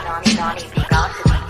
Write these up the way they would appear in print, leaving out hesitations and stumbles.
Donnie B got the beat.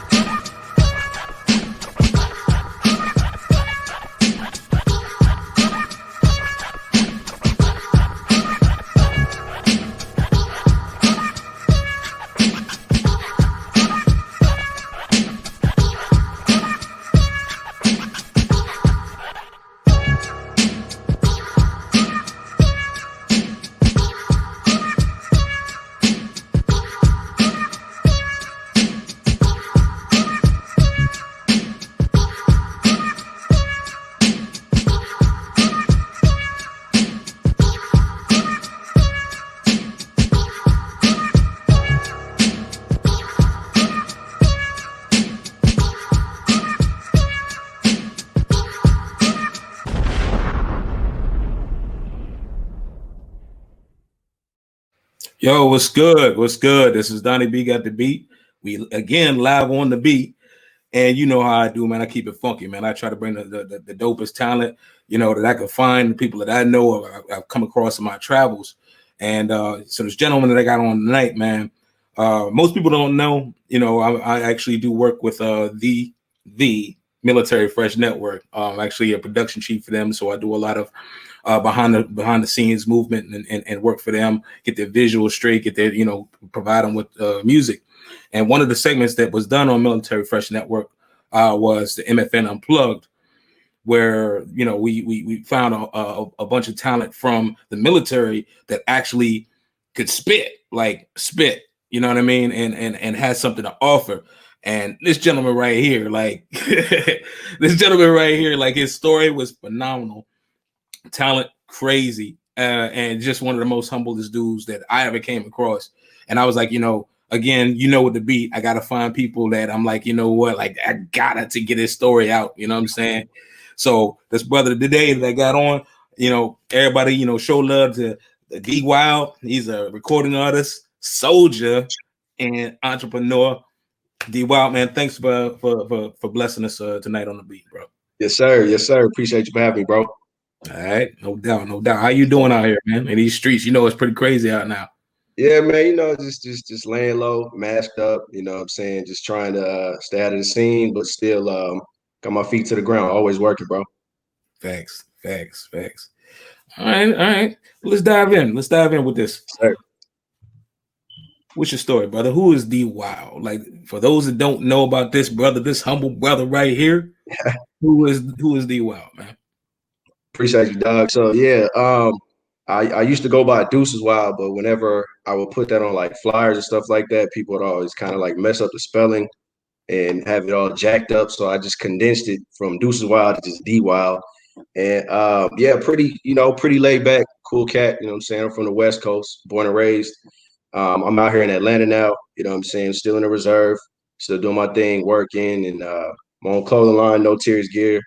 Yo, what's good? What's good? This is Donnie B got the beat. We again live on the beat, and you know how I do, man. I keep it funky, man. I try to bring the dopest talent, you know, that I can find, the people that I know or I've come across in my travels. And so this gentleman that I got on tonight, man. Most people don't know, you know, I actually do work with the Military Fresh Network. I'm actually a production chief for them, so I do a lot of behind the scenes movement and work for them, get their visuals straight, get their, you know, provide them with music. And one of the segments that was done on Military Fresh Network was the MFN Unplugged, where, you know, we found a bunch of talent from the military that actually could spit, you know what I mean, and has something to offer. And this gentleman right here, like his story was phenomenal. Talent crazy, and just one of the most humblest dudes that I ever came across. And I was like, you know, again, you know, with the beat, I gotta find people that I'm like, you know what, like I gotta to get his story out. You know what I'm saying? So this brother today that I got on, you know, everybody, you know, show love to the D Wild. He's a recording artist, soldier, and entrepreneur. D Wild, man, thanks for blessing us tonight on the beat, bro. Yes, sir. Yes, sir. Appreciate you for having me, bro. All right, no doubt, no doubt. How you doing out here, man? In these streets, you know it's pretty crazy out now. Yeah, man. You know, just laying low, masked up. You know what I'm saying? Just trying to stay out of the scene, but still got my feet to the ground. Always working, bro. Facts. All right. Let's dive in. Let's dive in with this. Sir. What's your story, brother? Who is D Wild? Like, for those that don't know about this brother, this humble brother right here, who is D Wild, man? Appreciate you, dog. So yeah, I used to go by Deuces Wild, but whenever I would put that on like flyers and stuff like that, people would always kind of like mess up the spelling and have it all jacked up. So I just condensed it from Deuces Wild to just D Wild. And yeah, pretty laid back, cool cat. You know what I'm saying? I'm from the West Coast, born and raised. I'm out here in Atlanta now. You know what I'm saying? Still in the reserve, still doing my thing, working, and my own clothing line, No Tears gear.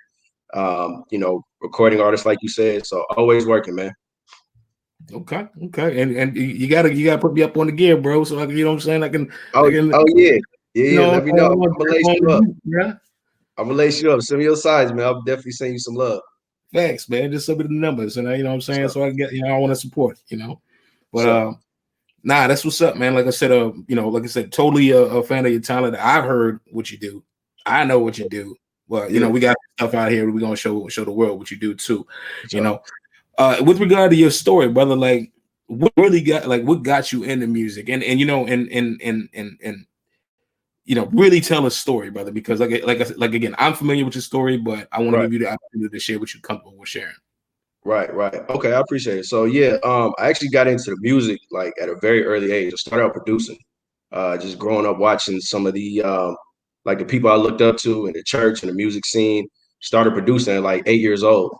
You know, recording artist, like you said. So always working, man. Okay. And you gotta put me up on the gear, bro. So you know what I'm saying? I can. Oh yeah. You know, Let me know. I'm gonna lace you up. Yeah. I'm gonna lace you up. Send me your size, man. I'll definitely send you some love. Thanks, man. Just send me the numbers, and you know what I'm saying. Sure. So I get, you know, I want to support, you know. But nah, that's what's up, man. Like I said, you know, like I said, totally a fan of your talent. I've heard what you do. I know what you do. Well, you know, we got stuff out here. We're gonna show the world what you do too. Sure. You know, with regard to your story, brother, like what really what got you into music, and you know, and you know, really tell a story, brother, because like I said, like again, I'm familiar with your story, but I want to give you the opportunity to share what you're comfortable with sharing. Right. Okay, I appreciate it. So yeah, I actually got into the music like at a very early age. I started out producing, just growing up watching some of the like the people I looked up to in the church and the music scene. Started producing at like 8 years old,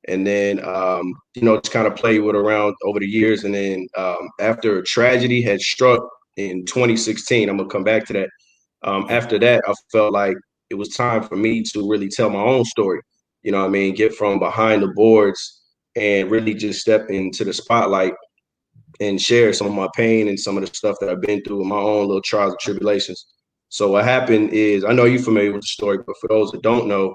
and then you know, just kind of played with around over the years. And then after tragedy had struck in 2016, I'm gonna come back to that. After that, I felt like it was time for me to really tell my own story. You know what I mean? Get from behind the boards and really just step into the spotlight and share some of my pain and some of the stuff that I've been through in my own little trials and tribulations. So what happened is, I know you're familiar with the story, but for those that don't know,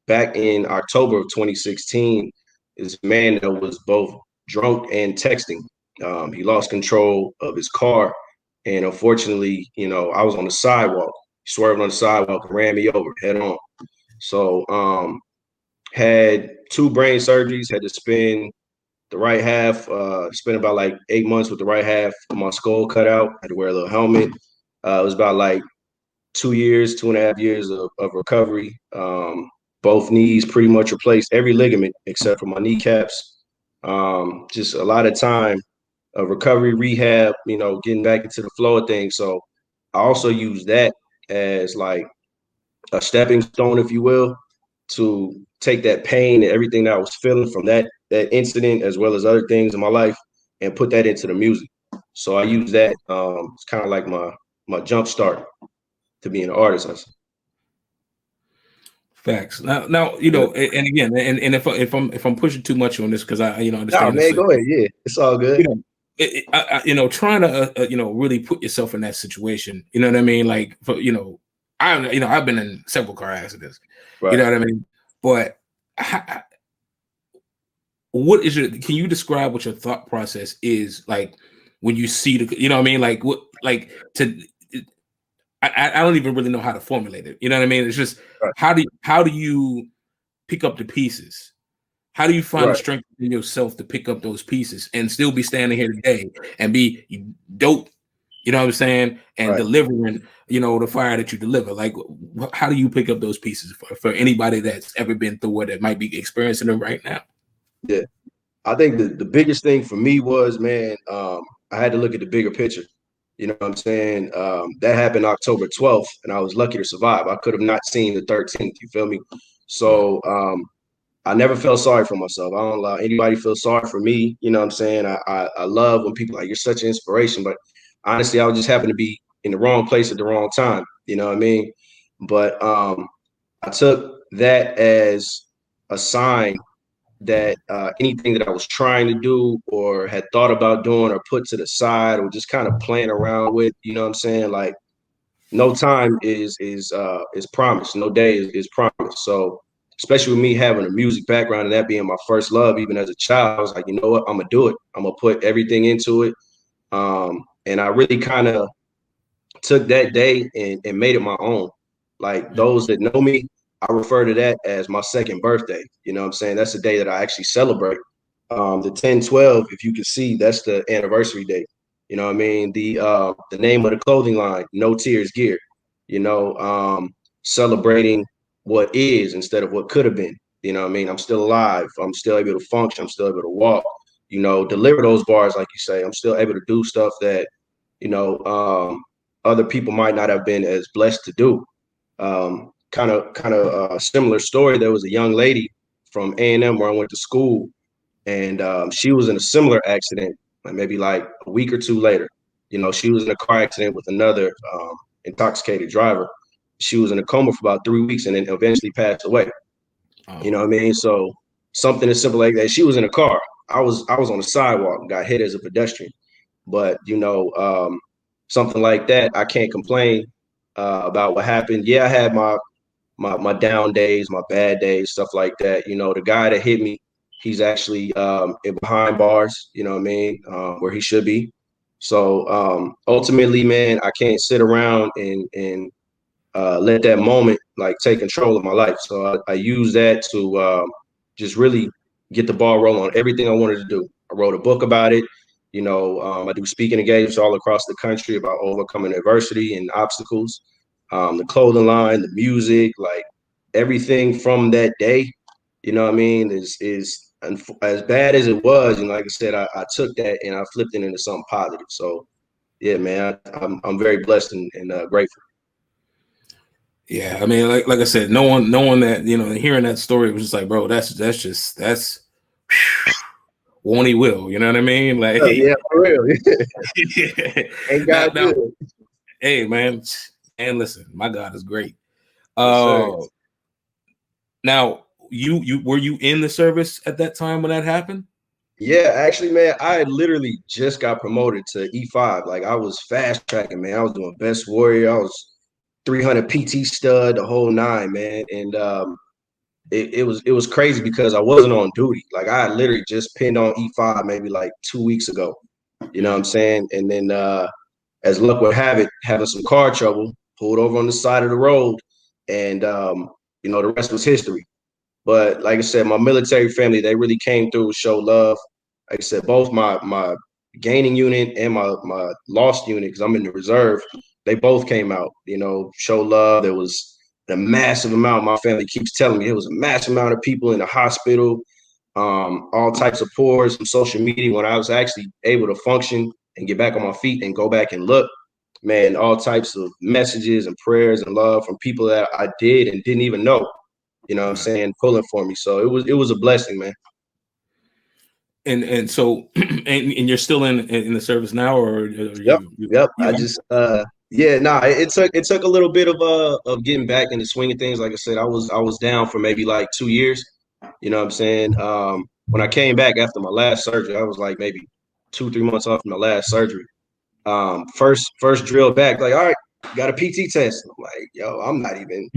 back in October of 2016, this man that was both drunk and texting, he lost control of his car And unfortunately, you know, I was on the sidewalk, swerving on the sidewalk and ran me over head on. So had 2 brain surgeries, had to spend the right half, spent about like 8 months with the right half of my skull cut out. Had to wear a little helmet. It was about like 2 years, 2.5 years of recovery. Both knees pretty much replaced every ligament except for my kneecaps. Just a lot of time of recovery, rehab, you know, getting back into the flow of things. So I also use that as like a stepping stone, if you will, to take that pain and everything that I was feeling from that incident, as well as other things in my life, and put that into the music. So I use that. It's kind of like my jump start to being an artist. I say. Facts. Now, you know, and again, and if I'm pushing too much on this, because I, you know, Nah, understand this, man, go ahead. Yeah, it's all good. you know, you know, trying to, you know, really put yourself in that situation. You know what I mean? Like, for, you know, I've been in several car accidents. Right. You know what I mean? But what is your? Can you describe what your thought process is like when you see the? You know what I mean? Like what? Like to. I don't even really know how to formulate it. You know what I mean? It's just Right. how do you pick up the pieces? How do you find the Right. strength in yourself to pick up those pieces and still be standing here today and be dope? You know what I'm saying? And Right. delivering, you know, the fire that you deliver. Like, how do you pick up those pieces for anybody that's ever been through it that might be experiencing it right now? Yeah. I think the biggest thing for me was, man, I had to look at the bigger picture. You know what I'm saying? That happened October 12th, and I was lucky to survive. I could have not seen the 13th. You feel me? Yeah. So I never felt sorry for myself. I don't allow anybody to feel sorry for me. You know what I'm saying? I love when people are like, you're such an inspiration, but honestly, I was just happened to be in the wrong place at the wrong time. You know what I mean? But I took that as a sign that anything that I was trying to do or had thought about doing or put to the side or just kind of playing around with, you know what I'm saying? Like no time is promised. No day is promised. So especially with me having a music background and that being my first love, even as a child, I was like, you know what, I'm gonna do it. I'm gonna put everything into it. And I really kind of took that day and made it my own. Like those that know me, I refer to that as my second birthday. You know what I'm saying? That's the day that I actually celebrate. The 10/12, if you can see, that's the anniversary date. You know what I mean? The name of the clothing line, No Tears Gear, you know, celebrating what is instead of what could have been. You know what I mean? I'm still alive. I'm still able to function. I'm still able to walk, you know, deliver those bars, like you say. I'm still able to do stuff that, you know, other people might not have been as blessed to do. Kind of a similar story. There was a young lady from A&M where I went to school, and she was in a similar accident, like maybe like a week or two later. You know, she was in a car accident with another intoxicated driver. She was in a coma for about 3 weeks and then eventually passed away. You know what I mean? So something as simple like that. She was in a car. I was on the sidewalk and got hit as a pedestrian. But you know, something like that, I can't complain about what happened. Yeah, I had my down days, my bad days, stuff like that. You know, the guy that hit me, he's actually behind bars. You know what I mean, where he should be. So ultimately, man, I can't sit around and let that moment like take control of my life. So I use that to just really get the ball rolling on everything I wanted to do. I wrote a book about it. You know, I do speaking engagements all across the country about overcoming adversity and obstacles. The clothing line, the music, like everything from that day. You know what I mean? Is as bad as it was, and like I said, I took that and I flipped it into something positive. So yeah, man, I'm very blessed and grateful. Yeah, I mean, like I said, knowing that, you know, hearing that story was just like, bro, that's won't he will, you know what I mean? Like, Yeah, for real. Ain't now, God good? hey man, and listen, my God is great. Yes, sir. Uh, now you were you in the service at that time when that happened? Yeah, actually, man, I had literally just got promoted to E5. Like I was fast tracking, man. I was doing best warrior. I was 300 PT stud, the whole nine, man. And it was crazy because I wasn't on duty. Like I had literally just pinned on E5 maybe like 2 weeks ago. You know what I'm saying? And then as luck would have it, having some car trouble, pulled over on the side of the road, and you know, the rest was history. But like I said, my military family, they really came through, show love. Like I said, both my gaining unit and my lost unit, because I'm in the reserve, they both came out, you know, show love. There was a massive amount, my family keeps telling me, it was a massive amount of people in the hospital, all types of pours from social media. When I was actually able to function and get back on my feet and go back and look, man, all types of messages and prayers and love from people that I did and didn't even know, you know what I'm saying, pulling for me. So it was a blessing, man. And so and you're still in the service now, or are Yep, yep. you I just yeah, nah, it took a little bit of getting back in the swing of things. Like I said, I was down for maybe like 2 years. You know what I'm saying? When I came back after my last surgery, I was like maybe 2, 3 months off from my last surgery. First drill back, like, all right, got a PT test. I'm like, yo, I'm not even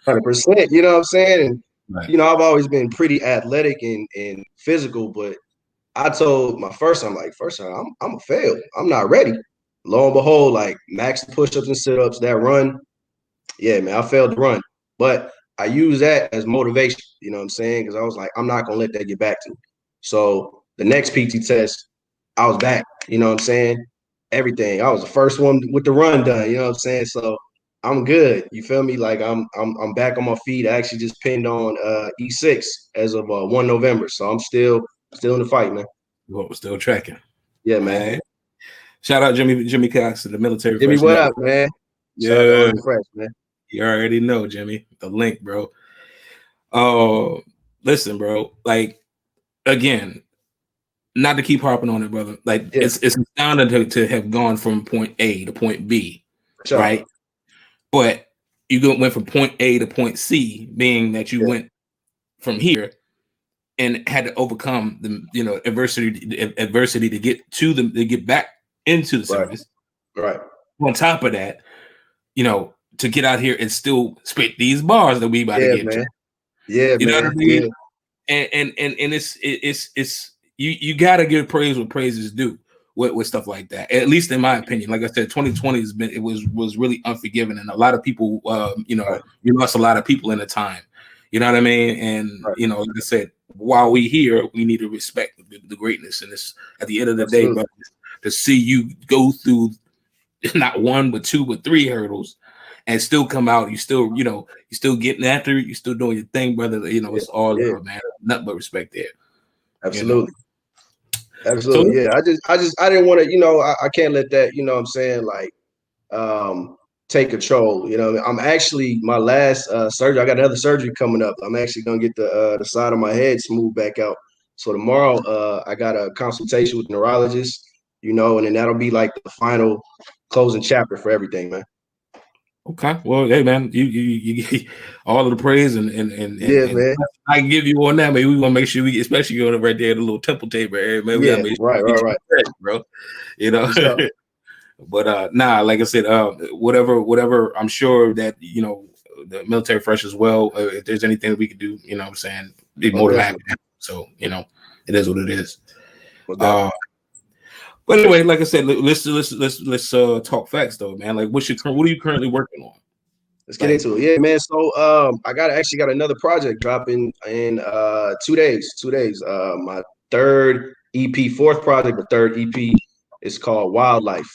100%, you know what I'm saying? And right. you know, I've always been pretty athletic and physical, but I told my first time, like, first time, I'm a fail. I'm not ready. Lo and behold, like max push-ups and sit-ups, that run, yeah, man, I failed to run. But I use that as motivation, you know what I'm saying? Because I was like, I'm not gonna let that get back to me. So the next PT test, I was back, you know what I'm saying? Everything. I was the first one with the run done, you know what I'm saying? So I'm good. You feel me? Like I'm back on my feet. I actually just pinned on E6 as of 1 November. So I'm still in the fight, man. Well, we're still tracking. Yeah, man. Right. Shout out Jimmy Cox to the Military Jimmy, Fresh what Network. up, man? Yeah. Shout out to Uncle Fresh, man. You already know, Jimmy. The link, bro. Listen, bro. Like, again, not to keep harping on it, brother. Like, Yeah. it's astounding to have gone from point A to point B, Sure. right? But you went from point A to point C, being that you went from here and had to overcome the adversity to get to get back into the service. Right. On top of that, you know, to get out here and still spit these bars that we about to get man. to. Yeah, You know man. what I mean? Yeah. And it's you gotta give praise where praise is due with stuff like that. At least in my opinion. Like I said, 2020 was really unforgiving, and a lot of people you know, we lost a lot of people in the time. You know what I mean? And you know, like I said, while we here, we need to respect the greatness. And it's at the end of the day, brother, to see you go through not one but two but three hurdles and still come out, you still, you know, you still getting after it, you still doing your thing, brother. You know, it's all love, man. Nothing but respect there. Absolutely. You know? Absolutely. So, I didn't want to, you know, I can't let that, you know what I'm saying, like take control. You know, I'm actually my last surgery, I got another surgery coming up. I'm actually gonna get the side of my head smoothed back out. So tomorrow I got a consultation with the neurologist, you know, and then that'll be like the final closing chapter for everything, man. Okay, well, hey man, you all of the praise and man. I can give you on that, man. We want to make sure we, especially on right there, the little temple tape right here, man. We gotta make sure right, fresh, bro. You know, but nah, like I said, whatever. I'm sure that you know the Military Fresh as well. If there's anything that we could do, you know, what I'm saying, be more than happy. So you know, it is what it is. But anyway, like I said, let's talk facts though, man. Like, what are you currently working on? Let's get into it. Yeah, man. So I actually got another project dropping in 2 days. 2 days. My third EP, fourth project, but third EP is called Wildlife.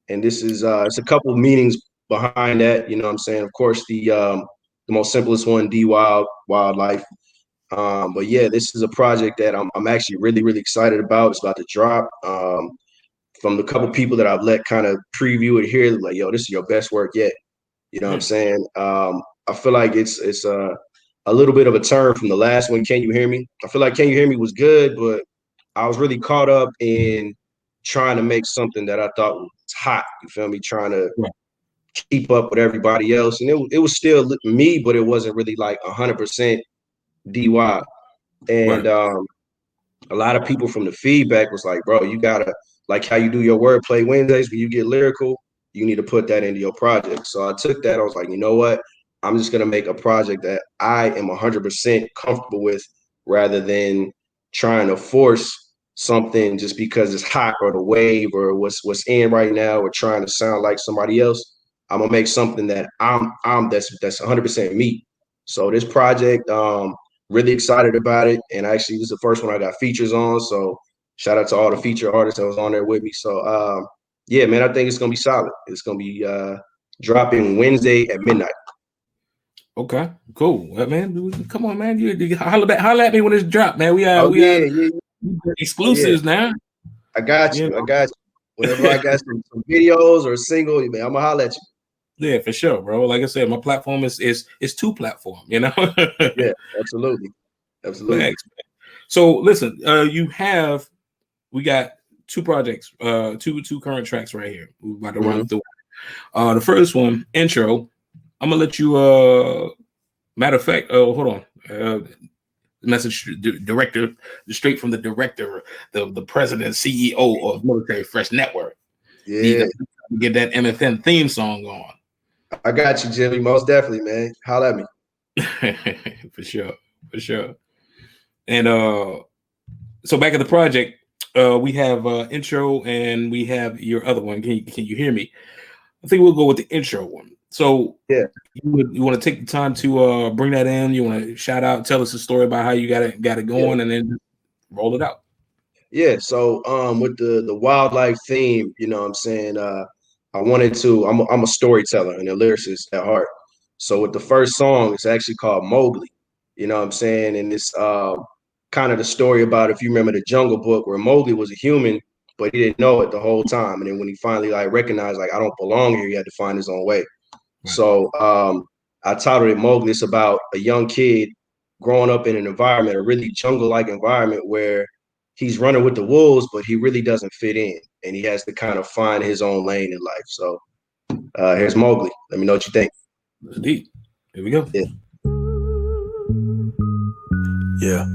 And this is it's a couple of meanings behind that. You know what I'm saying? Of course, the most simplest one, D Wild, Wildlife. But yeah, this is a project that I'm actually really excited about. It's about to drop. From the couple people that I've let kind of preview it here, like, yo, this is your best work yet. You know what I'm saying? I feel like it's a little bit of a turn from the last one, Can You Hear Me? I feel like Can You Hear Me was good, but I was really caught up in trying to make something that I thought was hot. You feel me? Trying to keep up with everybody else. And it was still me, but it wasn't really like 100% DY. And a lot of people from the feedback was like, bro, you gotta, like how you do your wordplay Wednesdays when you get lyrical, you need to put that into your project. So I took that. I was like, you know what? I'm just gonna make a project that I am 100% comfortable with, rather than trying to force something just because it's hot or the wave or what's in right now or trying to sound like somebody else. I'm gonna make something that I'm that's 100% me. So this project, really excited about it, and actually this is the first one I got features on. So shout out to all the feature artists that was on there with me. So yeah, man, I think it's gonna be solid. It's gonna be dropping Wednesday at midnight. Okay, cool. Well, man, come on, man. You holler at me when it's dropped, man. Oh We yeah, are yeah, oh yeah. exclusives now. I got You you. I know? got you. Whenever I got some videos or a single, man, I'm gonna holler at you. Yeah, for sure, bro. Like I said, my platform is two platform, you know. Yeah, absolutely. Absolutely. Thanks. So listen, we got two projects, two current tracks right here. We're about to run through. The first one, intro. I'm gonna let you matter of fact, hold on. Message director, straight from the director, the president, CEO of Military Fresh Network. Need Yeah. to get that MFN theme song on. I got you, Jimmy. Most definitely, man. Holla at me. For sure. And so back at the project, we have intro and we have your other one. Can you hear me? I think we'll go with the intro one. So yeah, you want to take the time to bring that in? You want to shout out, tell us a story about how you got it going, and then roll it out. Yeah. So with the wildlife theme, you know what I'm saying, I wanted to, I'm a storyteller and a lyricist at heart. So with the first song, it's actually called Mowgli. You know what I'm saying? And it's kind of the story about, if you remember the Jungle Book, where Mowgli was a human, but he didn't know it the whole time. And then when he finally like recognized like I don't belong here, he had to find his own way. Right. So I titled it Mowgli. It's about a young kid growing up in an environment, a really jungle-like environment where he's running with the wolves, but he really doesn't fit in, and he has to kind of find his own lane in life. So here's Mowgli. Let me know what you think. Indeed. Here we go. Yeah. Yeah.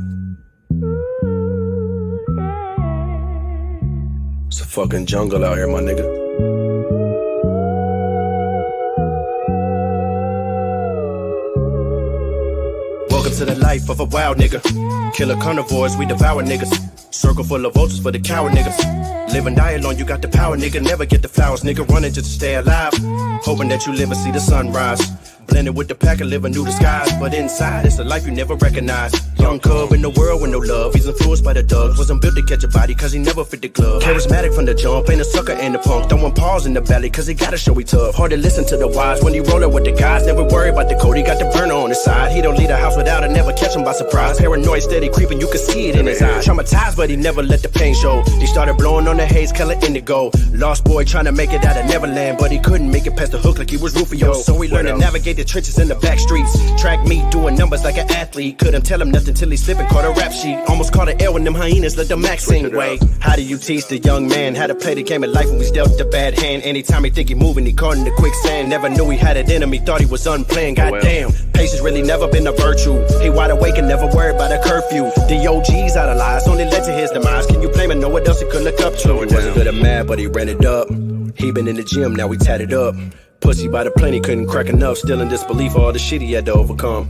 It's a fucking jungle out here, my nigga. Welcome to the life of a wild nigga. Killer carnivores, we devour niggas. Circle full of vultures for the coward niggas. Live and die alone, you got the power, nigga. Never get the flowers, nigga. Running just to stay alive. Hoping that you live and see the sunrise. Blended with the pack and live a new disguise. But inside, it's a life you never recognize. Young cub in the world with no love. He's influenced by the thugs. Wasn't built to catch a body cause he never fit the glove. Charismatic from the jump, ain't a sucker and a punk. Throwing paws in the belly cause he gotta show he tough. Hard to listen to the wise when he rollin' with the guys. Never worry about the code, he got the burner on his side. He don't leave a house without it, never catch him by surprise. Paranoid, steady creeping, you can see it in his eyes. Traumatized, but he never let the pain show. He started blowing on the haze, color indigo. Lost boy trying to make it out of Neverland, but he couldn't make it past the hook like he was Rufio. So he learned to navigate the trenches in the back streets. Track meet, doing numbers like an athlete. Couldn't tell him nothing till he slipped and caught a rap sheet. Almost caught an L when them hyenas let the max sing. Wait, how do you teach the young man how to play the game of life when we dealt the bad hand? Anytime he think he moving, he caught in the quicksand. Never knew he had an enemy, thought he was unplanned. Goddamn, patience really never been a virtue. He wide awake and never worried about a curfew. The OG's out of lies, only led to his demise. Can you blame him? No one else he could look up to. He wasn't good at math, but he ran it up. He been in the gym, now we tatted up. Pussy by the plenty, couldn't crack enough. Still in disbelief of all the shit he had to overcome.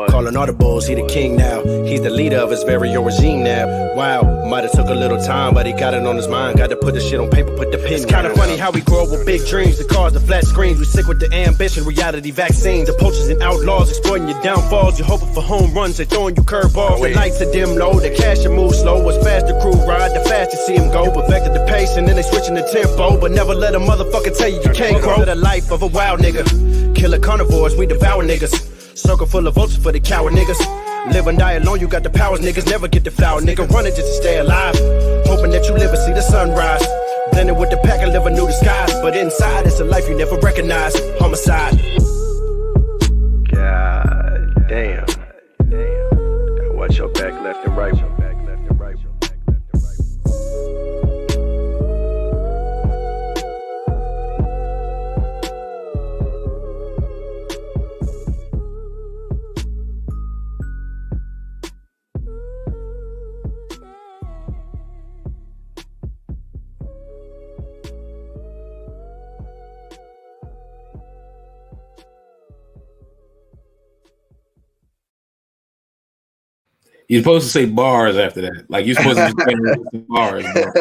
Calling all the bulls, he the king now. He's the leader of his very own regime now. Wow, might have took a little time, but he got it on his mind. Got to put the shit on paper, put the pen. It's kind of funny how we grow up with big dreams. The cars, the flat screens. We sick with the ambition, reality vaccines. The poachers and outlaws exploiting your downfalls. You're hoping for home runs, they throwing you curveballs. The lights are dim low, the cash and move slow. What's fast the crew ride, the fast you see him go. You perfected the pace and then they switching the tempo. But never let a motherfucker tell you can't grow. The life of a wild nigga. Killer carnivores, we devour niggas. Circle full of vultures for the coward niggas. Live and die alone, you got the powers, niggas. Never get the flower, nigga. Running just to stay alive. Hoping that you live and see the sunrise. Blended with the pack and live a new disguise. But inside, it's a life you never recognize. Homicide. God damn. Watch your back left and right. You're supposed to say bars after that. Like you're supposed to just say bars, bro.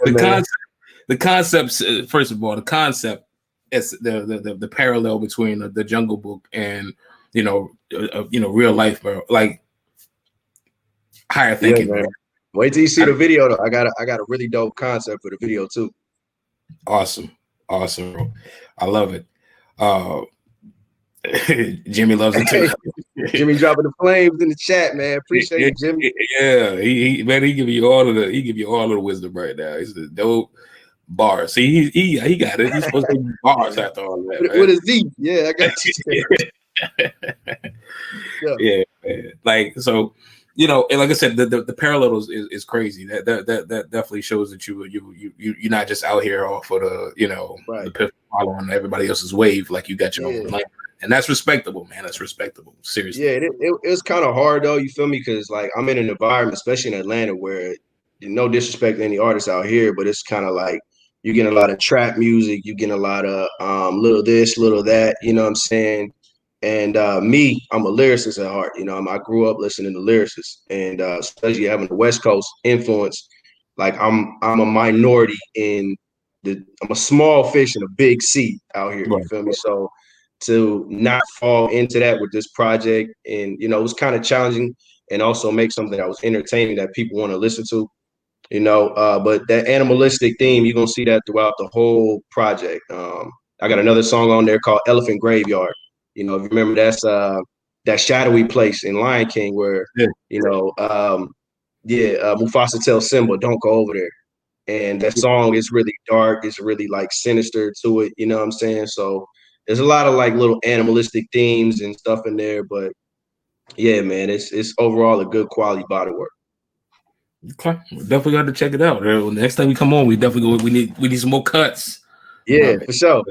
the man. concept, the concepts. First of all, the concept is the parallel between the Jungle Book and real life, bro. Like higher thinking, man. bro. Wait till you see the video though. I got a really dope concept for the video too. Awesome, bro. I love it. Jimmy loves it too. Jimmy dropping the flames in the chat, man. Appreciate you, Jimmy. Yeah, he give you all of the wisdom right now. He's the dope bars. See, he got it. He's supposed to be bars after all that. With a Z. Yeah, I got you. Yeah, man. Like so. And like I said, the parallels is crazy. That definitely shows that you're not just out here off of the following everybody else's wave. Like you got your own life, and that's respectable, man. That's respectable. Seriously. Yeah, it was kind of hard though. You feel me? Because like I'm in an environment, especially in Atlanta, where no disrespect to any artists out here, but it's kind of like you're getting a lot of trap music. You're getting a lot of little this, little that. You know what I'm saying? And me, I'm a lyricist at heart. I grew up listening to lyricists, and especially having the West Coast influence. Like I'm a minority I'm a small fish in a big sea out here. You feel me? So to not fall into that with this project, and it was kind of challenging, and also make something that was entertaining that people want to listen to. But that animalistic theme, you're gonna see that throughout the whole project. I got another song on there called Elephant Graveyard. If you remember, that's that shadowy place in Lion King where Mufasa tells Simba, "Don't go over there." And that song is really dark. It's really like sinister to it. You know what I'm saying? So there's a lot of like little animalistic themes and stuff in there. But yeah, man, it's overall a good quality body work. Okay, we definitely got to check it out. Next time we come on, we definitely we need some more cuts. Yeah, for sure.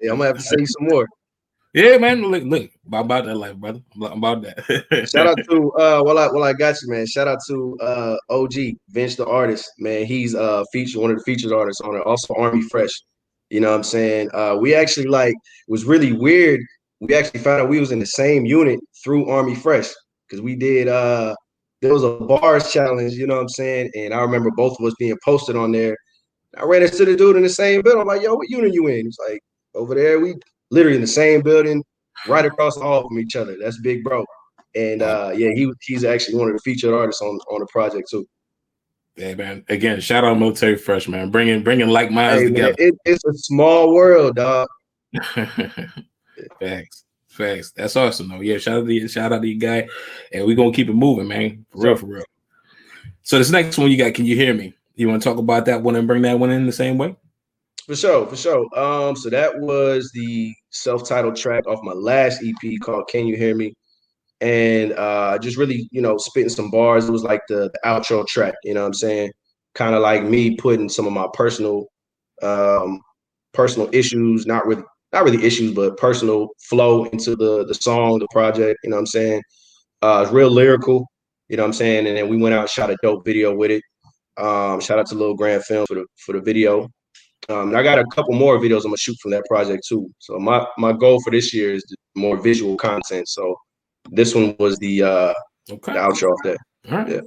Yeah, I'm gonna have to sing some more. Yeah, man. Look, I'm about that life, brother. I'm about that. Shout out to while I got you, man. Shout out to OG Vince the artist, man. He's one of the featured artists on it. Also Army Fresh. You know what I'm saying? We actually it was really weird. We actually found out we was in the same unit through Army Fresh because we did there was a bars challenge, you know what I'm saying? And I remember both of us being posted on there. I ran into the dude in the same building. I'm like, yo, what unit you in? He's like, over there. We literally in the same building, right across the hall from each other. That's Big Bro. And he's actually one of the featured artists on the project too. Yeah, man. Again, shout out Military Fresh, man. Bringing like minds together. Man, it's a small world, dog. Facts. That's awesome, though. Yeah, shout out to you guy, and we're gonna keep it moving, man. For real. So this next one you got, Can You Hear Me? You want to talk about that one and bring that one in the same way? For sure. So that was the self-titled track off my last EP called Can You Hear Me? And just really, spitting some bars. It was like the outro track, you know what I'm saying? Kind of like me putting some of my personal issues, not really issues, but personal flow into the song, the project, you know what I'm saying? It's real lyrical, you know what I'm saying? And then we went out and shot a dope video with it. Shout out to Lil Grand Film for the video. And I got a couple more videos I'm gonna shoot from that project too. So my goal for this year is more visual content. So this one was the outro of that. All right. Yeah.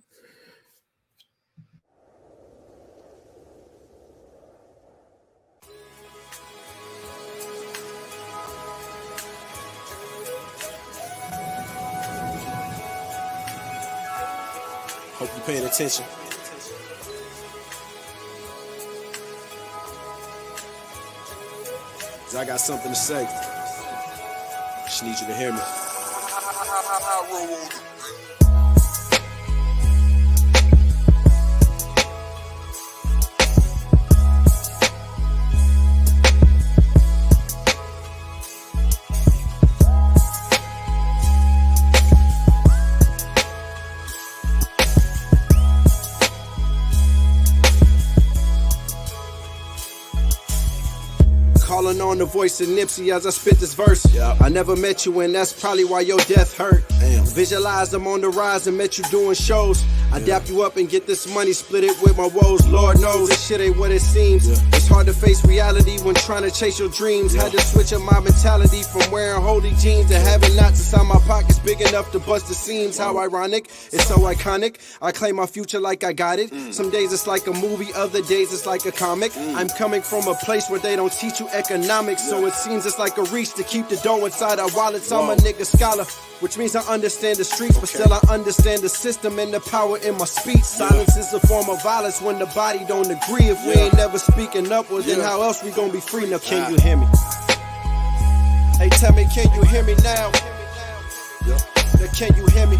Hope you're paying attention. Cause I got something to say. Just need you to hear me. putting on the voice of Nipsey as I spit this verse. I never met you, and that's probably why your death hurt. Visualize I'm on the rise and met you doing shows. I dap you up and get this money, split it with my woes. Lord knows this shit ain't what it seems. It's hard to face reality when trying to chase your dreams. Had to switch up my mentality from wearing holy jeans to having knots inside my pockets big enough to bust the seams. How ironic, it's so iconic. I claim my future like I got it. Some days it's like a movie, other days it's like a comic. I'm coming from a place where they don't teach you economics, so it seems it's like a reach to keep the dough inside our wallets. I'm a nigga scholar, which means I understand the streets, but still I understand the system and the power in my speech. Silence is a form of violence when the body don't agree. If we ain't never speaking up, well then how else we gonna be free? Now can you hear me? Hey, tell me, can you hear me now? Now can you hear me?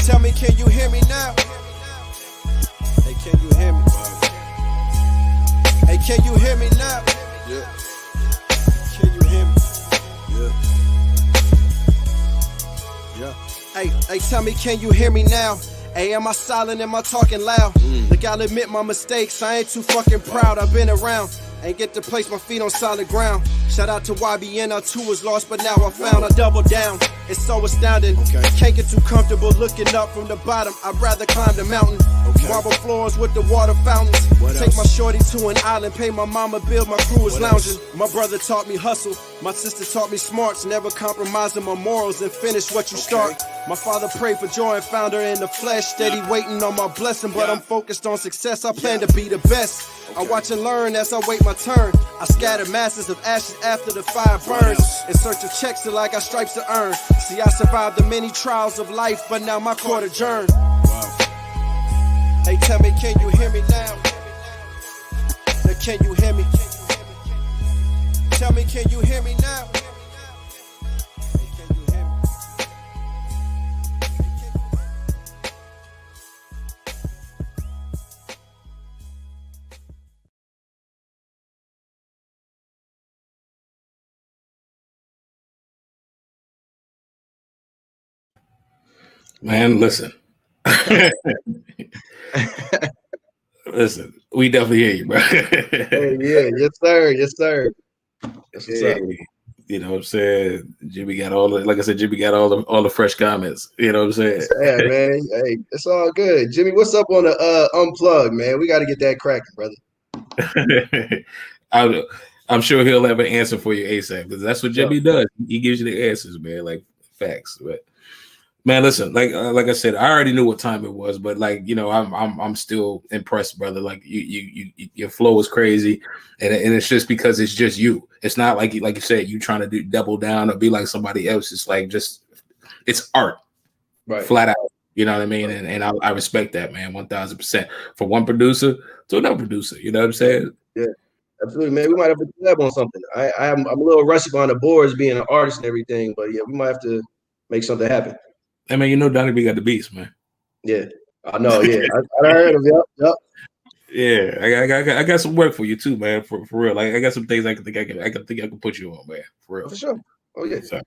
Tell me, can you hear me now? Hey, can you hear me? Hey, can you hear me now? Can you hear me? Hey, tell me, can you hear me now? Hey, am I silent? Am I talking loud? Look, I'll admit my mistakes. I ain't too fucking proud. I've been around. Ain't get to place my feet on solid ground. Shout out to YBN, our two was lost, but now I found. I double down. It's so astounding. Can't get too comfortable looking up from the bottom. I'd rather climb the mountain. Marble floors with the water fountains. Take my shorty to an island, pay my mama bill, my crew is lounging. My brother taught me hustle. My sister taught me smarts. Never compromising my morals and finish what you start. My father prayed for joy and found her in the flesh. Steady waiting on my blessing, but I'm focused on success. I plan to be the best. I watch and learn as I wait my turn. I scatter masses of ashes after the fire burns. In search of checks till I got stripes to earn. See, I survived the many trials of life, but now my court adjourned. Hey, tell me, can you hear me now? Now, can you hear me? Tell me, can you hear me now? Hey, can you hear me? Man, listen. Listen, we definitely hear you, bro. Hey, yeah, yes, sir. Yes, sir. That's what's up. You know what I'm saying? Jimmy got all the, like I said, Jimmy got all the fresh comments. You know what I'm saying? Yeah, man. Hey, it's all good. Jimmy, what's up on the unplug, man? We got to get that cracking, brother. I'm sure he'll have an answer for you ASAP, because that's what Jimmy does. He gives you the answers, man, like facts. But man, listen, like I said, I already knew what time it was, but like, you know, I'm still impressed, brother. Like you your flow is crazy, and it's just because it's just you. It's not like you said, you trying to do double down or be like somebody else. It's like it's art, Right? Flat out. You know what I mean? And I respect that, man, 1,000%. For one producer to another producer, you know what I'm saying? Yeah, absolutely, man. We might have to collab on something. I'm a little rusty behind the boards, being an artist and everything, but yeah, we might have to make something happen. I mean, you know, Donnie B got the beats, man. Yeah, I know. Yeah, I heard him. Yep. Yeah, I got some work for you too, man. For real, like I got some things I can put you on, man. For real, for sure. Oh yeah, so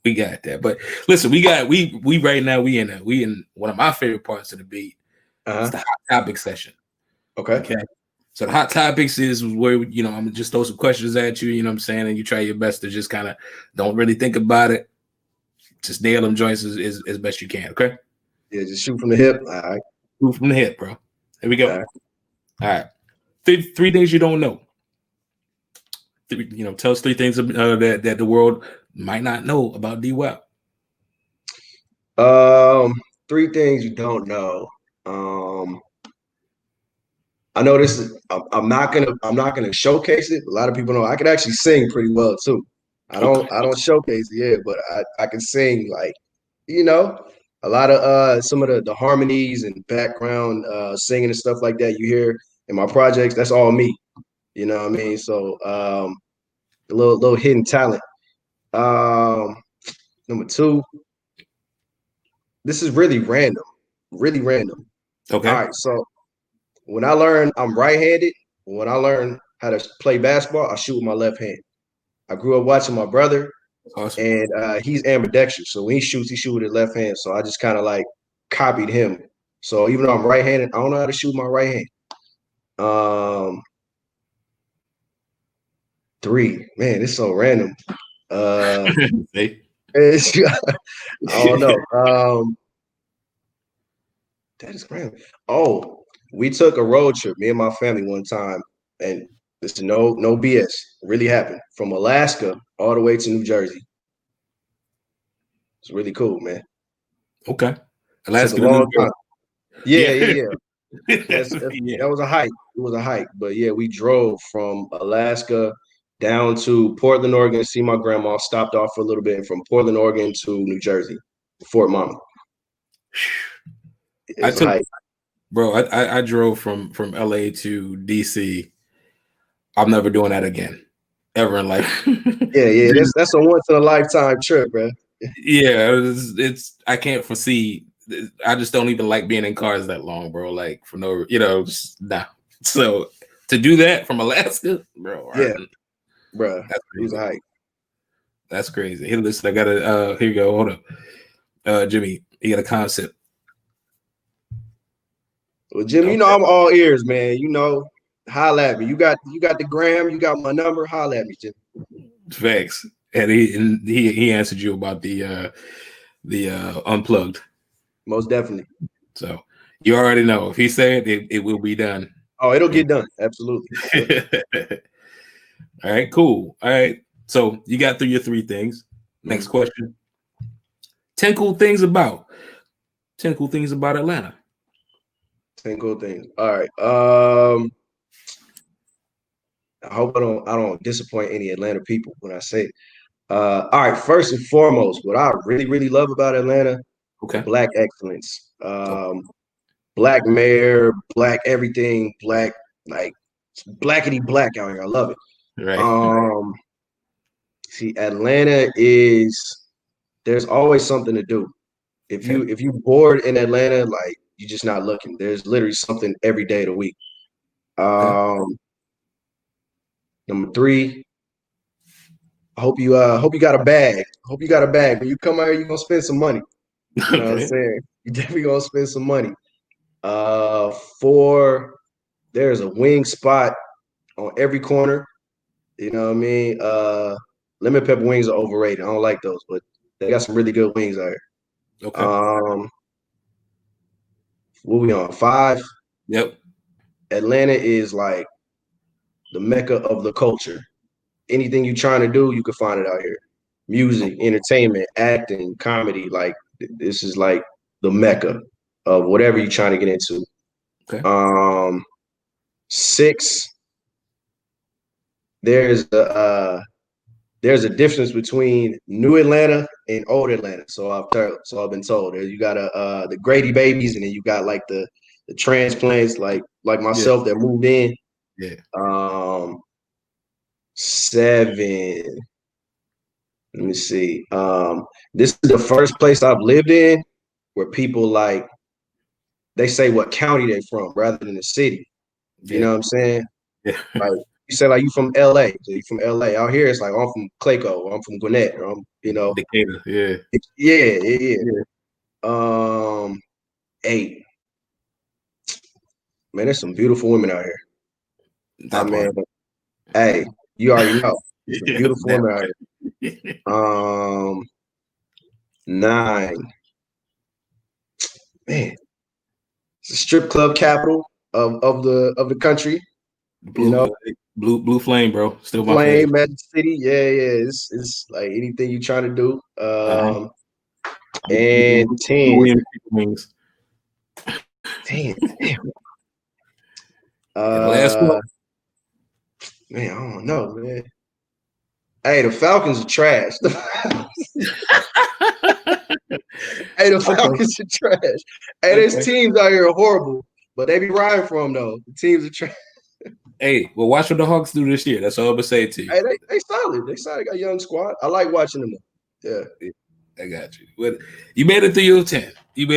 we got that. But listen, we right now we in one of my favorite parts of the beat. It's the hot topic session. Okay. So the hot topics is where, you know, I'm just throw some questions at you. You know what I'm saying, and you try your best to just kind of don't really think about it. Just nail them joints as best you can, okay? Yeah, just shoot from the hip. All right. Shoot from the hip, bro. Here we go. All right. Three things you don't know. Tell us 3 things that the world might not know about D-Web. 3 things you don't know. I know this is. I'm not gonna showcase it. A lot of people know I can actually sing pretty well too. I don't showcase it, yeah, but I can sing, like, you know, a lot of some of the harmonies and background singing and stuff like that you hear in my projects. That's all me. You know what I mean? So a little hidden talent. Number 2, this is really random. Really random. Okay. All right. So when I learned, I'm right-handed. When I learned how to play basketball, I shoot with my left hand. I grew up watching my brother, awesome. And he's ambidextrous. So when he shoots with his left hand. So I just kind of like copied him. So even though I'm right-handed, I don't know how to shoot my right hand. 3. Man, it's so random. See? I don't know. That is random. Oh, we took a road trip, me and my family one time, and this is no BS. It really happened from Alaska all the way to New Jersey. It's really cool, man. Okay. Took Alaska a to New long time. Jersey. Yeah. Yeah. That was a hike. It was a hike, but yeah, we drove from Alaska down to Portland, Oregon to see my grandma. Stopped off for a little bit, and from Portland, Oregon to New Jersey, Fort Mama. It I was a took, hike. bro. I drove from LA to DC. I'm never doing that again, ever in life. Yeah. That's a once in a lifetime trip, bro. Yeah, it's I can't foresee. I just don't even like being in cars that long, bro. Like for no, just, nah. So to do that from Alaska, bro. Yeah, bro. That's It was crazy. a hike. That's crazy. Hey, listen, I got a. Here you go. Hold up, Jimmy. You got a concept. Well, Jim, Okay. I'm all ears, man. Holla at me. You got the gram. You got my number. Holla at me, Jim. Facts. And he answered you about the unplugged. Most definitely. So you already know if he said it will be done. Oh, it'll get done. Absolutely. All right, cool. All right. So you got through your 3 things. Next question. 10 cool things about Atlanta. 10 cool things. All right. I hope I don't disappoint any Atlanta people when I say it. All right. First and foremost, what I really, really love about Atlanta, Okay. Black excellence. Black mayor, Black everything, Black, like blackity black out here. I love it. Right. See, Atlanta there's always something to do. If you bored in Atlanta, like you're just not looking. There's literally something every day of the week. Number 3, I hope you got a bag. Hope you got a bag. When you come out here, you're gonna spend some money. You know what I'm saying? You definitely gonna spend some money. 4, there's a wing spot on every corner. You know what I mean? Lemon pepper wings are overrated. I don't like those, but they got some really good wings out here. Okay. What we on? 5? Yep. Atlanta is like the mecca of the culture. Anything you're trying to do, you can find it out here. Music, entertainment, acting, comedy. Like this is like the mecca of whatever you're trying to get into. Okay. 6, there's a difference between new Atlanta and old Atlanta. So I've been told. You got the Grady babies, and then you got like the transplants, like myself that moved in. Yeah. 7. Let me see. This is the first place I've lived in where people like they say what county they from rather than the city. You know what I'm saying? Yeah. Like you say, like you from LA. So you from LA. Out here, it's like I'm from Clayco, or I'm from Gwinnett, or Decatur. Yeah. Yeah. 8. Man, there's some beautiful women out here. That mean, hey, you already know. There's some beautiful women out here. 9. Man, it's a strip club capital of the country. Blue Flame, bro. Still my Flame, favorite. Magic City. Yeah. It's like anything you're trying to do. And 10. Damn. The last one. Man, I don't know, man. Hey, the Falcons are trash. Hey, the Falcons are trash. Hey, there's teams out here are horrible, but they be riding for them though. The teams are trash. Hey, well, watch what the Hawks do this year. That's all I'm gonna say to you. Hey, they solid. They solid. Got a young squad. I like watching them. Yeah. I got you. But you made it through your 10. And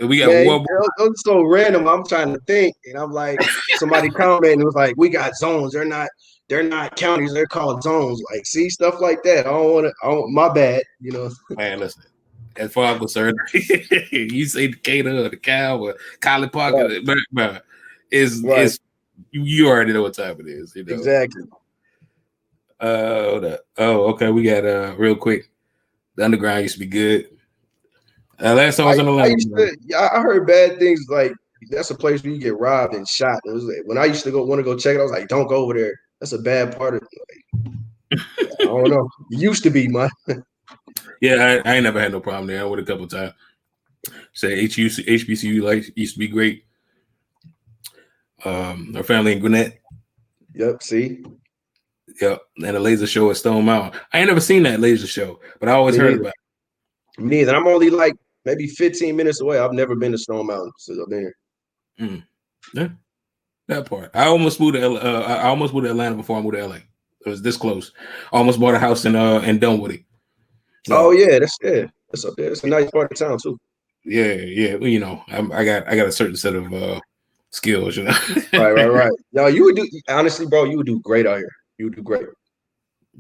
we got one more. It was so random. I'm trying to think, and I'm like, somebody commented and it was like, we got zones. They're not counties. They're called zones. Like, see, stuff like that. I don't want to. My bad. Man, listen. As far as I'm concerned, you say Decatur or the Cal or College Park, right. is you already know what time it is. Exactly. Hold up. Oh, okay. We got real quick. The underground used to be good. Last time I was in Atlanta. I heard bad things like that's a place where you get robbed and shot. It was like, when I used to want to go check it, I was like, don't go over there. That's a bad part of it. Like, I don't know. It used to be, man. Yeah, I ain't never had no problem there. I went a couple times. Say HBCU like used to be great. Our family in Gwinnett. Yep. See. Yep. And a laser show at Stone Mountain. I ain't never seen that laser show, but I always heard about it. Me neither. I'm only like maybe 15 minutes away. I've never been to Stone Mountain since I've been here. Yeah, that part. I almost moved to I almost moved to Atlanta before I moved to LA. It was this close. I almost bought a house in Dunwoody. So, that's up there. It's a nice part of town too. Yeah. Well, you know, I got a certain set of skills, you know. Right. No, you would do honestly, bro. You would do great out here. You would do great.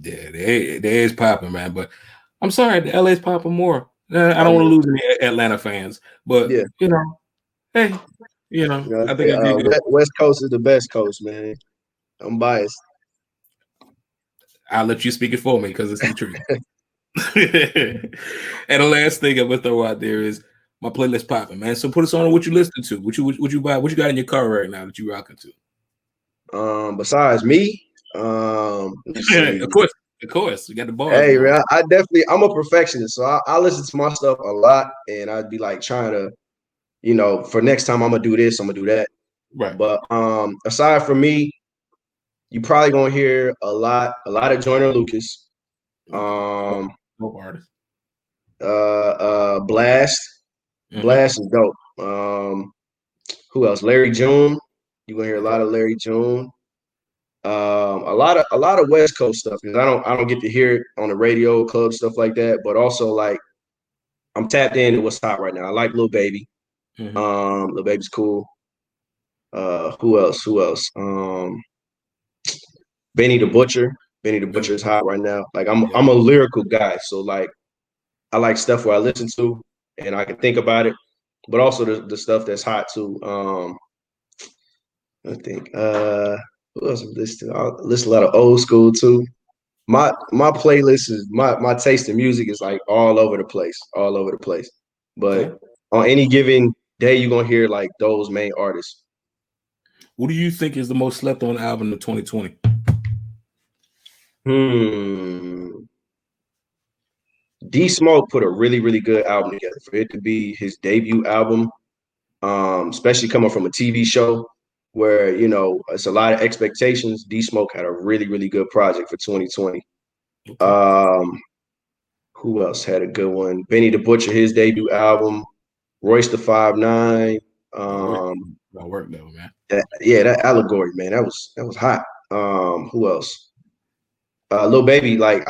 Yeah, there is popping, man. But I'm sorry, the LA's popping more. I don't want to lose any Atlanta fans, but you know, hey, you know, I think West Coast is the best coast, man. I'm biased. I'll let you speak it for me because it's the truth. And the last thing I'm gonna throw out there is my playlist popping, man. So put us on what you listen to, what you buy, what you got in your car right now that you rocking to. Besides me, of course, you got the bars. Hey, man, I'm a perfectionist, so I listen to my stuff a lot, and I'd be like trying to, you know, for next time I'm gonna do this, I'm gonna do that. Right. But aside from me, you probably gonna hear a lot of Joyner Lucas. Dope artist. Blast. Blast is dope. Who else? Larry June. You're gonna hear a lot of Larry June. A lot of West Coast stuff because I don't get to hear it on the radio, club stuff like that. But also like I'm tapped into what's hot right now. I like Lil Baby. Lil Baby's cool. Who else? Benny the Butcher. Benny the Butcher is hot right now. Like I'm a lyrical guy, so like I like stuff where I listen to and I can think about it, but also the stuff that's hot too. I think who else I'm listening to? I listen a lot of old school too. My playlist is my taste in music is like all over the place. But on any given day, you're gonna hear like those main artists. What do you think is the most slept on album of 2020? D Smoke put a really, really good album together for it to be his debut album, especially coming from a TV show where, you know, it's a lot of expectations. D Smoke had a really, really good project for 2020. Who else had a good one? Benny the Butcher, his debut album. Royce the 5'9". That work though, man. That Allegory, man, that was hot. Who else? Lil Baby, like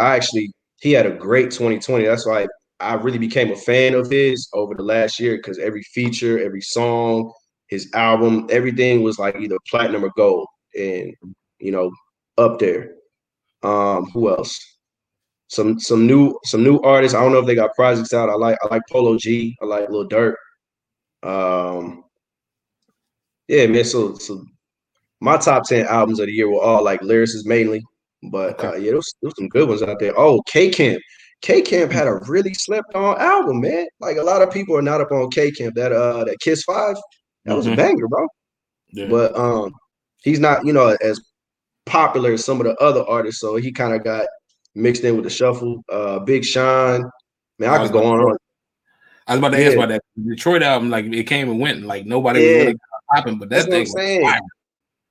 he had a great 2020. That's why I really became a fan of his over the last year because every feature, every song, his album, everything was like either platinum or gold, and you know, up there. Who else? Some new artists. I don't know if they got projects out. I like Polo G. I like Lil Durk. Yeah, man. So my top 10 albums of the year were all like lyricists mainly, but there was some good ones out there. Oh, K Camp. K Camp had a really slept on album, man. Like a lot of people are not up on K Camp. That Kiss 5, that was a banger, bro. Yeah. But he's not, you know, as popular as some of the other artists, so he kind of got mixed in with the shuffle. Big Sean, man, I could go on. I was about to ask about that Detroit album. Like it came and went, and like nobody was really popping, but that's what I'm saying.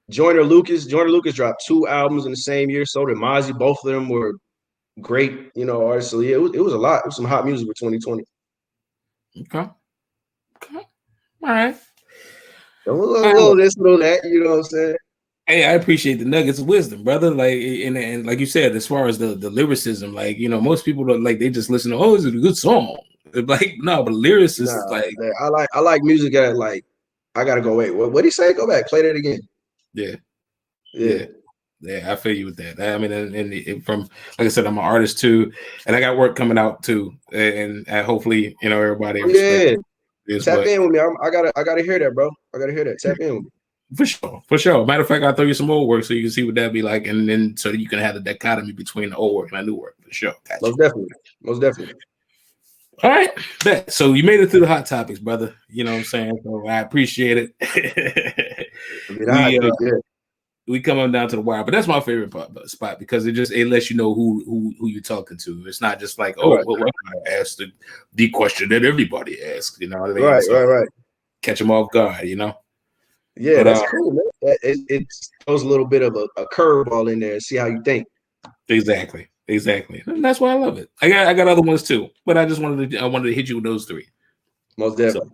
Joyner Lucas dropped 2 albums in the same year. So did Mozzie. Both of them were great, you know, artists. So yeah, it was a lot. It was some hot music for 2020. Okay. All right. A little this, a little that. You know what I'm saying? Hey, I appreciate the nuggets of wisdom, brother. Like, and like you said, as far as the lyricism, like, you know, most people don't like, they just listen to, oh, is it a good song? Like, no, but lyricists, like, I like music that, like, I gotta go. Wait, what did he say? Go back, play that again. Yeah. I feel you with that. I mean, and from, like I said, I'm an artist too, and I got work coming out too, and hopefully, you know, everybody. Tap in with me. I gotta hear that, bro. I gotta hear that. Tap in with me. For sure, for sure. Matter of fact, I'll throw you some old work so you can see what that'd be like, and then so that you can have the dichotomy between the old work and the new work. For sure. Gotcha. Most definitely. Most definitely. All right. Bet. So you made it through the hot topics, brother. You know what I'm saying? So I appreciate it. We come on down to the wire, but that's my favorite spot because it lets you know who you're talking to. It's not just like, oh, well, I asked the question that everybody asks. You know what I mean? Right. Catch them off guard. You know. Yeah, but, that's cool, man. It throws a little bit of a curveball in there and see how you think. Exactly. And that's why I love it. I got other ones too, but I wanted to hit you with those three. Most definitely.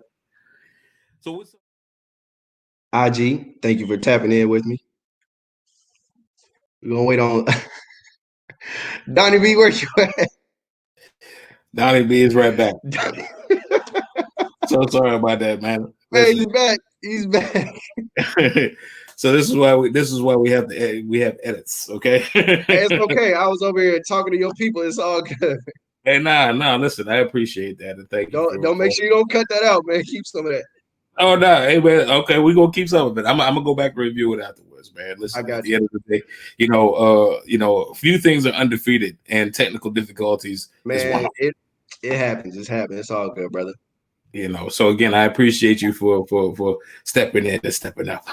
So what's up? IG, thank you for tapping in with me. We're gonna wait on Donnie B. Where you at? Donnie B is right back. So sorry about that, man. Man, he's back. So this is why we have edits, okay? Hey, it's okay. I was over here talking to your people. It's all good. Hey, nah, listen, I appreciate that. And thank you. Don't make sure you don't cut that out, man. Keep some of that. Oh no, hey man, okay, we're gonna keep some of it. I'm gonna go back and review it afterwards, man. Listen, I got at the end of the day, a few things are undefeated and technical difficulties. Man, it happens. It's happening. It's all good, brother. So again, I appreciate you for stepping in and stepping up.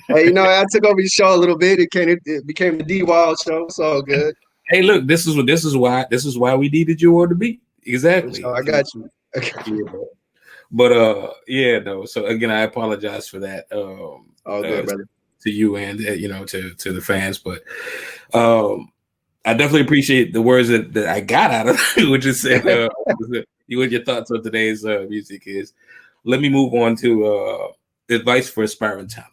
Hey, I took over your show a little bit. It became the D Wild show. It's all good. Hey, look, this is why we needed you on the beat. Exactly. I got you. But So again, I apologize for that. All good, brother. To you and to the fans, but I definitely appreciate the words that I got out of it, which is what your thoughts on today's music is. Let me move on to advice for aspiring talent.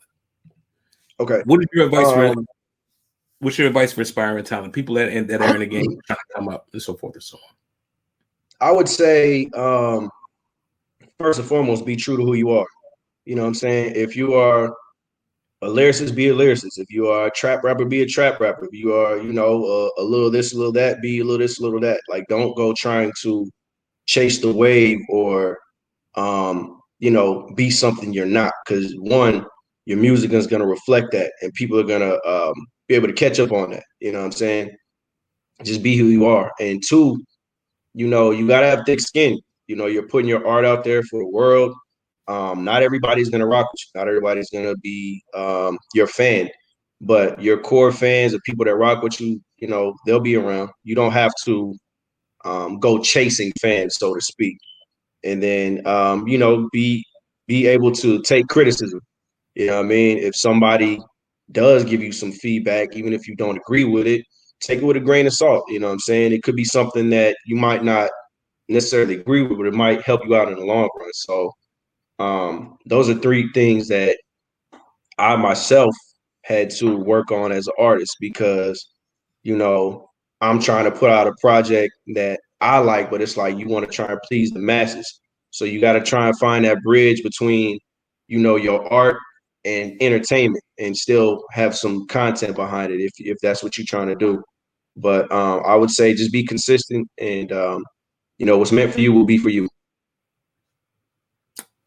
Okay. What's your advice for aspiring talent? People that are in the game trying to come up and so forth and so on. I would say first and foremost, be true to who you are. You know what I'm saying? If you are a lyricist, be a lyricist. If you are a trap rapper, be a trap rapper. If you are, a little this, a little that, be a little this, a little that. Like, don't go trying to chase the wave or, be something you're not. Because one, your music is going to reflect that, and people are going to be able to catch up on that. You know what I'm saying? Just be who you are. And two, you got to have thick skin. You're putting your art out there for the world. Not everybody's going to rock with you. Not everybody's going to be your fan. But your core fans, the people that rock with you, they'll be around. You don't have to go chasing fans, so to speak. And then, be able to take criticism. You know what I mean? If somebody does give you some feedback, even if you don't agree with it, take it with a grain of salt. You know what I'm saying? It could be something that you might not necessarily agree with, but it might help you out in the long run. So those are three things that I myself had to work on as an artist because, I'm trying to put out a project that I like, but it's like you want to try and please the masses. So you got to try and find that bridge between, your art and entertainment and still have some content behind it if that's what you're trying to do. But I would say just be consistent and, what's meant for you will be for you.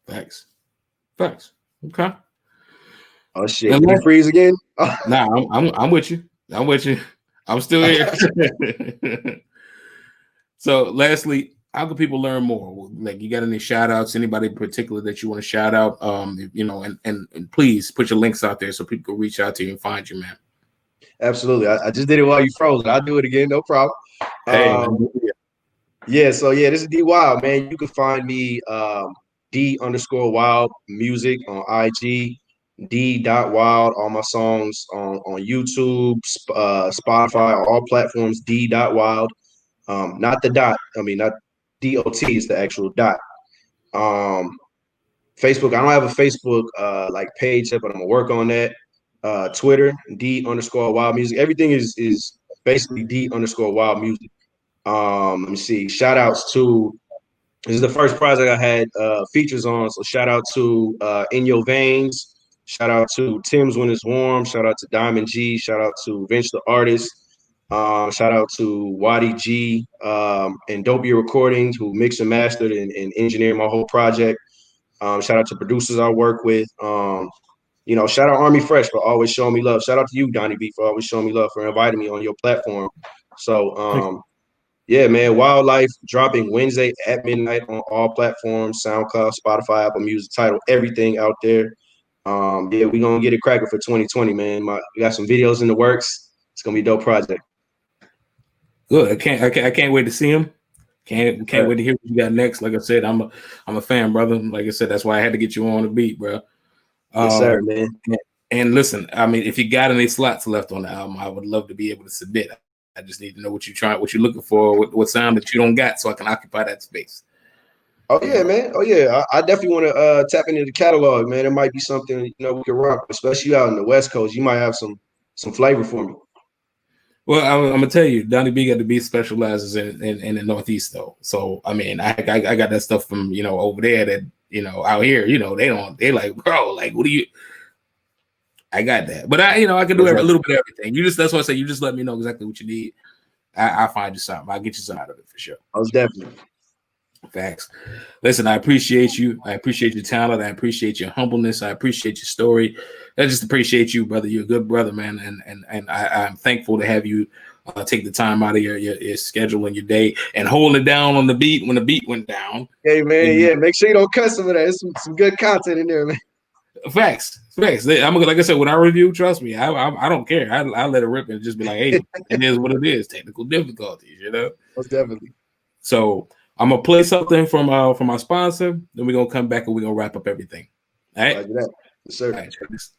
Thanks. Okay. Oh shit! Did you freeze again? Nah, I'm with you. I'm still here. So, lastly, how can people learn more? Like, you got any shout outs? Anybody in particular that you want to shout out? And please put your links out there so people can reach out to you and find you, man. Absolutely. I just did it while you froze. I'll do it again. No problem. Hey, this is D Wild, man. You can find me D_Wild music on IG, D.Wild, all my songs on YouTube, Spotify, on all platforms, D.Wild. Not the dot. I mean, not DOT is the actual dot. Facebook, I don't have a Facebook page yet, but I'm gonna work on that. Twitter, D_Wild music. Everything is basically D_Wild music. Let me see. Shout outs to, this is the first project I had features on. So shout out to In Your Veins. Shout out to Tim's When It's Warm. Shout out to Diamond G. Shout out to Vince the Artist. Shout out to Wadi G and Dopey Recordings, who mixed and mastered and engineered my whole project. Shout out to producers I work with. shout out Army Fresh for always showing me love. Shout out to you, Donnie B, for always showing me love, for inviting me on your platform. So, yeah, man, Wildlife dropping Wednesday at midnight on all platforms, SoundCloud, Spotify, Apple Music, Tidal, everything out there. Yeah, we're going to get it cracking for 2020, man. We got some videos in the works. It's going to be a dope project. Good. I can't wait to see him. Can't wait to hear what you got next. Like I said, I'm a fan, brother. Like I said, that's why I had to get you on the beat, bro. Yes, sir, man. And listen, I mean, if you got any slots left on the album, I would love to be able to submit. I just need to know what you're looking for, what sound that you don't got, so I can occupy that space. Oh yeah, man. Oh yeah, I definitely want to tap into the catalog, man. It might be something we can rock, especially out in the West Coast. You might have some flavor for me. Well, I'm gonna tell you, Donnie B got the beat specializes in the Northeast though. So I mean, I got that stuff from over there that out here, they like, bro, like what do you? I got that, but I can do a little bit of everything. That's why I say you just let me know exactly what you need. I'll find you something. I'll get you some out of it for sure. Most definitely. Facts. Listen, I appreciate you. I appreciate your talent. I appreciate your humbleness. I appreciate your story. I just appreciate you, brother. You're a good brother, man. And I'm thankful to have you take the time out of your schedule and your day and hold it down on the beat when the beat went down. Hey, man, yeah. Make sure you don't cut some of that. There's some good content in there, man. Facts. Like I said, when I review, trust me, I don't care. I let it rip and just be like, hey, it is what it is. Technical difficulties, Most definitely. So I'm gonna play something from our sponsor. Then we're gonna come back and we're gonna wrap up everything. All right. Like that. Yes, sir. All right, check this.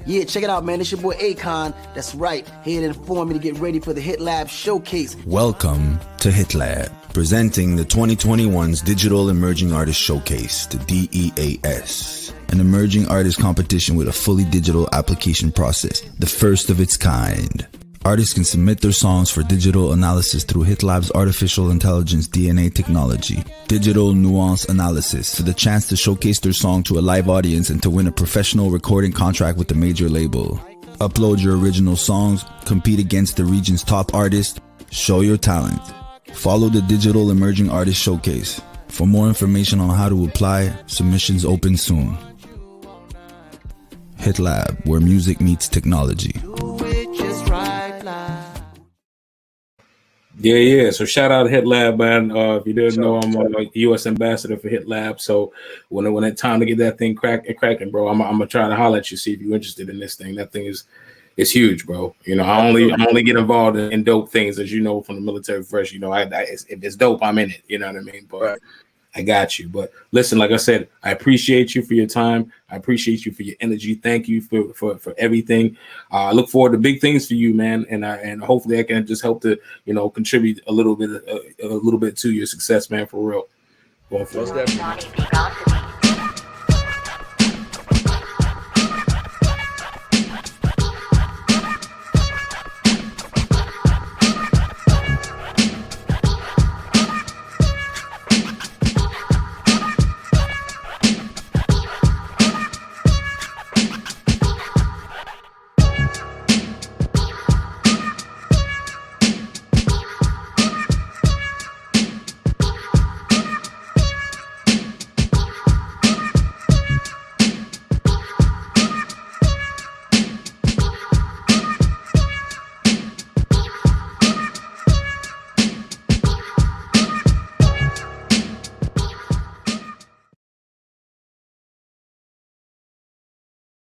Yeah, check it out, man. It's your boy Akon. That's right. Here to inform me to get ready for the Hit Lab Showcase. Welcome to Hit Lab, presenting the 2021's Digital Emerging Artist Showcase, the DEAS, an emerging artist competition with a fully digital application process, the first of its kind. Artists can submit their songs for digital analysis through HitLab's artificial intelligence DNA technology, digital nuance analysis, for the chance to showcase their song to a live audience and to win a professional recording contract with a major label. Upload your original songs, compete against the region's top artists, show your talent. Follow the Digital Emerging Artist Showcase. For more information on how to apply, submissions open soon. HitLab, where music meets technology. Yeah. So shout out to Hit Lab, man. If you didn't know, I'm a U.S. ambassador for Hit Lab. So when it's time to get that thing cracking, bro, I'm gonna try to holler at you, see if you're interested in this thing. That thing is huge, bro. I only get involved in dope things, as you know, from the military fresh. If it's dope, I'm in it. You know what I mean? But right. I got you. But listen, like I said, I appreciate you for your time. I appreciate you for your energy. Thank you for everything. I look forward to big things for you, man. And hopefully I can just help to, contribute a little bit to your success, man, for real. Most definitely. Donnie B.